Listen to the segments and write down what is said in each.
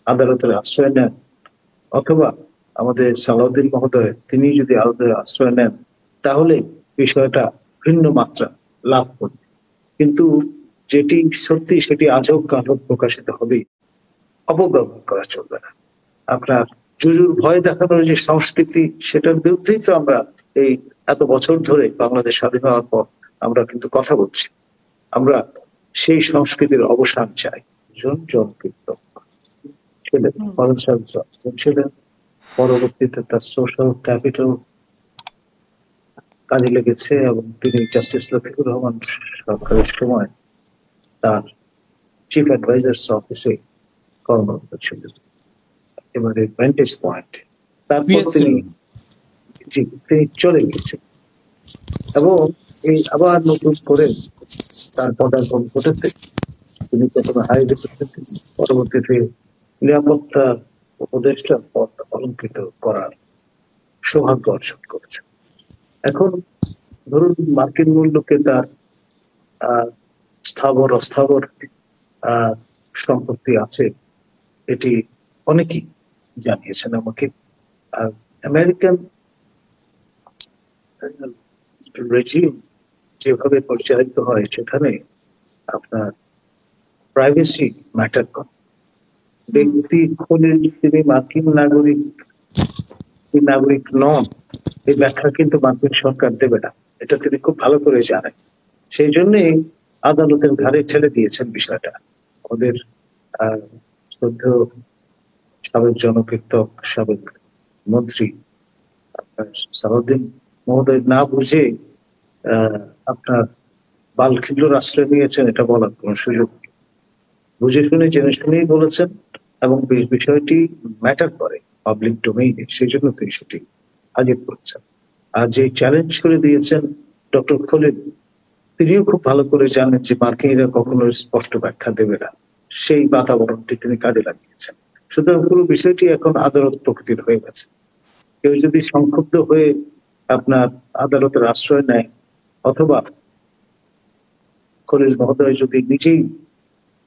আদালতের আশ্রয় নেন, অথবা আমাদের সালাউদ্দিন মহোদয় তিনি যদি আদালতের আশ্রয় নেন, তাহলে বিষয়টা ভিন্ন মাত্রা লাভ করবে। কিন্তু যেটি সত্যি সেটি আজও কালো প্রকাশিত হবে, অপব্যবহার করা চলবে না। আপনার জুজুর ভয় দেখানোর যে সংস্কৃতি, সেটার বিরুদ্ধেই তো আমরা এই এত বছর ধরে বাংলাদেশ স্বাধীন হওয়ার পর আমরা কিন্তু কথা বলছি। আমরা সেই সংস্কৃতির অবসান চাই। জনকীর্তক ছিলেন, ছিলেন, পরবর্তীতে তার সোশ্যাল ক্যাপিটাল কাজে লেগেছে এবং তিনি জাস্টিস লতিফুর রহমান সরকারের সময় তার চিফ অ্যাডভাইজার্স অফিসে কর্মরত ছিলেন, এবারে ভ্যান্টেজ পয়েন্ট। তারপর তিনি চলে গেছেন এবং এই আবার নতুন করে তার পদার্পণ ঘটেছে। তিনি প্রথমে হাই রিপ্রেজেন্টেটিভ, পরবর্তীতে নিরাপত্তা উপদেষ্টা পদ অলঙ্কৃত করার সৌভাগ্য অর্জন করেছেন। এখন ধরুন মার্কিন মূল্যকে তার স্থাবর অস্থাবর সম্পত্তি আছে, এটি অনেকেই জানিয়েছেন আমাকে। আমেরিকান রেজিম যেভাবে পরিচালিত হয়, সেখানে আপনার প্রাইভেসি ম্যাটার করে। ব্যক্তি তিনি মার্কিন নাগরিক নন, এই ব্যাখ্যা কিন্তু মার্কিন সরকার দেবে না, এটা তিনি খুব ভালো করে জানেন। সেই জন্যই আদালতের ঘাড়ে ঠেলে দিয়েছেন বিষয়টা। ওদের শ্রদ্ধেয় সাবেক জনকীর্তক, সাবেক মন্ত্রী সালাউদ্দিন মহোদয় না বুঝে আপনার বালখিল্যর আশ্রয় নিয়েছেন, এটা বলার কোন সুযোগ নেই। বুঝে শুনে জেনে শুনেই বলেছেন এবং বিষয়টি ম্যাটার করে পাবলিক ডোমেইনে, সেই জন্য তিনি সেটি হাজির করেছেন। আর যে চ্যালেঞ্জ করে দিয়েছেন ডক্টর খলিল, তিনিও খুব ভালো করে জানেন যে মার্কিনীরা কখনো স্পষ্ট ব্যাখ্যা দেবে না, সেই বাতাবরণটি তিনি কাজে লাগিয়েছেন। সুতরাং পুরো বিষয়টি এখন আদালত প্রকৃতির হয়ে গেছে। কেউ যদি সংক্ষুব্ধ হয়ে আপনার আদালতের আশ্রয় নেয়, অথবা খলিল মহোদয় যদি নিজেই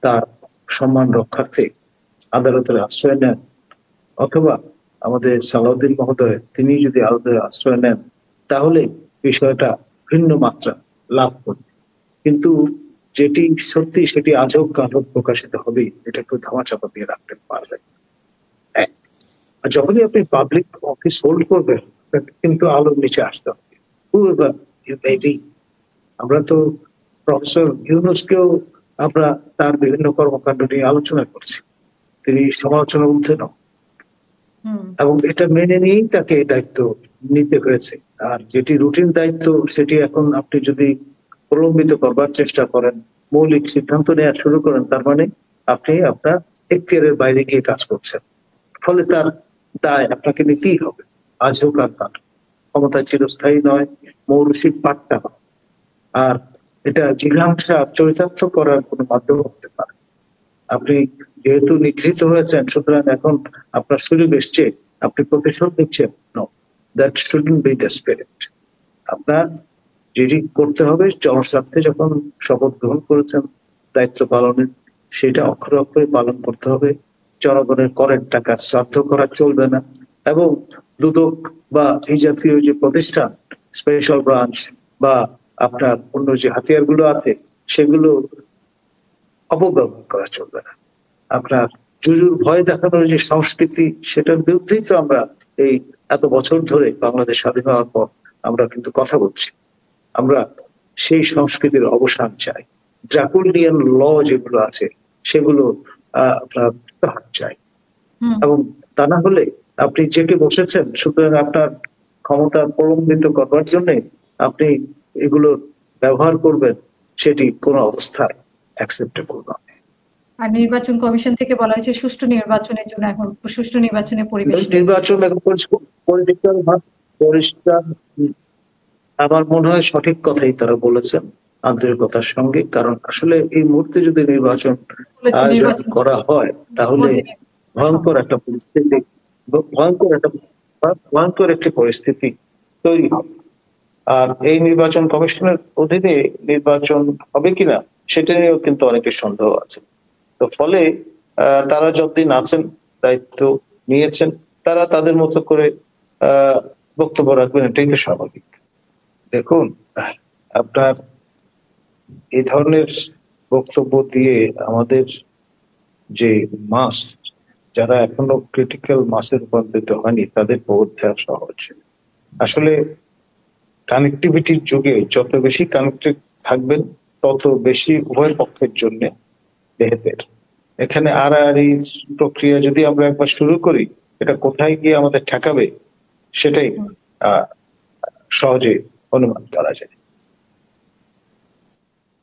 তার সম্মান রক্ষার্থে আদালতের আশ্রয় নেন, অথবা আমাদের সালাউদ্দিন মহোদয় তিনি যদি আদালতের আশ্রয় নেন, তাহলে বিষয়টা ভিন্ন মাত্রা লাভ করবে। কিন্তু যেটি সত্যি সেটি আজও কালো প্রকাশিত হবে, এটা কেউ ধামাচাপা দিয়ে রাখতে পারবে। যখনই আপনি পাবলিক অফিস হোল্ড করবেন, কিন্তু আলোর নিচে আসতে হবে। আমরা তো প্রফেসর ইউনুসকেও আমরা তার বিভিন্ন কর্মকাণ্ড নিয়ে আলোচনা করছি, তিনি সমালোচনার ঊর্ধ্বে নন, এবং এটা মেনে নিয়েই তাকে দায়িত্ব নিতে হয়েছে। আর যেটি রুটিন দায়িত্ব, সেটি এখন আপনি যদি প্রলম্বিত করবার চেষ্টা করেন, মৌলিক সিদ্ধান্ত নেওয়া শুরু করেন, তার মানে আপনি আপনার এখতিয়ারের বাইরে গিয়ে কাজ করছেন। ফলে তার দায় আপনাকে নিতেই হবে, আজ হোক আর কাল। ক্ষমতা চিরস্থায়ী নয়, মৌরসিক পাট্টা। আর এটা জিঘাংসা চরিতার্থ করার কোনো মাধ্যম হতে পারে। আপনি যেহেতু নিগৃহীত হয়েছেন, সুতরাং এখন আপনার সুযোগ এসছে, আপনি প্রতিশোধ নিচ্ছেন। No, that shouldn't be the spirit. আপনার যেটি করতে হবে, জনস্বার্থে যখন শপথ গ্রহণ করেছেন দায়িত্ব পালনের, সেটা অক্ষরে অক্ষরে পালন করতে হবে। জনগণের করের টাকা শ্রাদ্ধ করা চলবে না, এবং দুদক বা এই জাতীয় যে প্রতিষ্ঠান, স্পেশাল ব্রাঞ্চ বা আপনার অন্য যে হাতিয়ার গুলো আছে, সেগুলো অপব্যবহার করা চলবে না। আপনার জুজুর ভয় দেখানোর যে সংস্কৃতি, সেটার বিরুদ্ধেই তো আমরা এই এত বছর ধরে বাংলাদেশ স্বাধীন হওয়ার পর আমরা কিন্তু কথা বলছি। আমরা সেই সংস্কৃতির অবসান চাই। ড্রাকুলিয়ান ল যেগুলো আছে, সেগুলো আপনার চাই, এবং তা না হলে আপনি যেটি বসেছেন, সুতরাং আপনার ক্ষমতা প্রলম্বিত করবার জন্য আপনি এগুলো ব্যবহার করবেন, সেটি কোনো অবস্থায় অ্যাকসেপ্টেবল নয়। আর নির্বাচন কমিশন থেকে বলা হয়েছে সুষ্ঠু নির্বাচনের জন্য এখন সুষ্ঠু নির্বাচনের পরিবেশ, নির্বাচন এখন পরিষ্কার। আমার মনে হয় সঠিক কথাই তারা বলেছেন, আন্তরিকতার সঙ্গে। কারণ আসলে এই মুহূর্তে যদি নির্বাচন আয়োজন করা হয়, তাহলে ভয়ঙ্কর একটি পরিস্থিতি তৈরি হবে। আর এই নির্বাচন কমিশনের অধীনে নির্বাচন হবে কিনা, সেটা নিয়েও কিন্তু অনেকের সন্দেহ আছে। তো ফলে তারা যতদিন আছেন, দায়িত্ব নিয়েছেন, তারা তাদের মতো করে বক্তব্য রাখবেন, এটাই তো স্বাভাবিক। দেখুন, আপনার এই ধরনের বক্তব্য দিয়ে আমাদের যে মাস, যারা এখনো ক্রিটিক্যাল মাসে রূপান্তরিত হয়নি, তাদের পথ দেওয়া সহজ। আসলে কানেক্টিভিটির যুগে যত বেশি কানেক্টেড থাকবেন, তত বেশি উভয় পক্ষের জন্য বেহেতের। এখানে আড়াআড়ি প্রক্রিয়া যদি আমরা একবার শুরু করি, এটা কোথায় গিয়ে আমাদের ঠেকাবে সেটাই সহজে অনুমান করা যায়।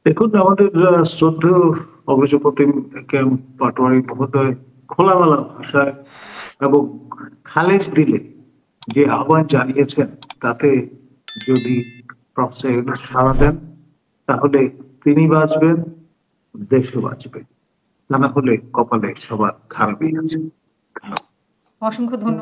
দেখুন, আমাদের শ্রদ্ধেয় অগ্রজপতি পাটোয়ারি মহোদয় খোলামেলা ভাষায় এবং খালেজ দিলে যে আহ্বান জানিয়েছেন, তাতে যদি প্রফেসর সাড়া দেন, তাহলে তিনি বাঁচবেন, দেশও বাঁচবে। তা না হলে কপালে সবার খারাপই আছে। অসংখ্য ধন্যবাদ।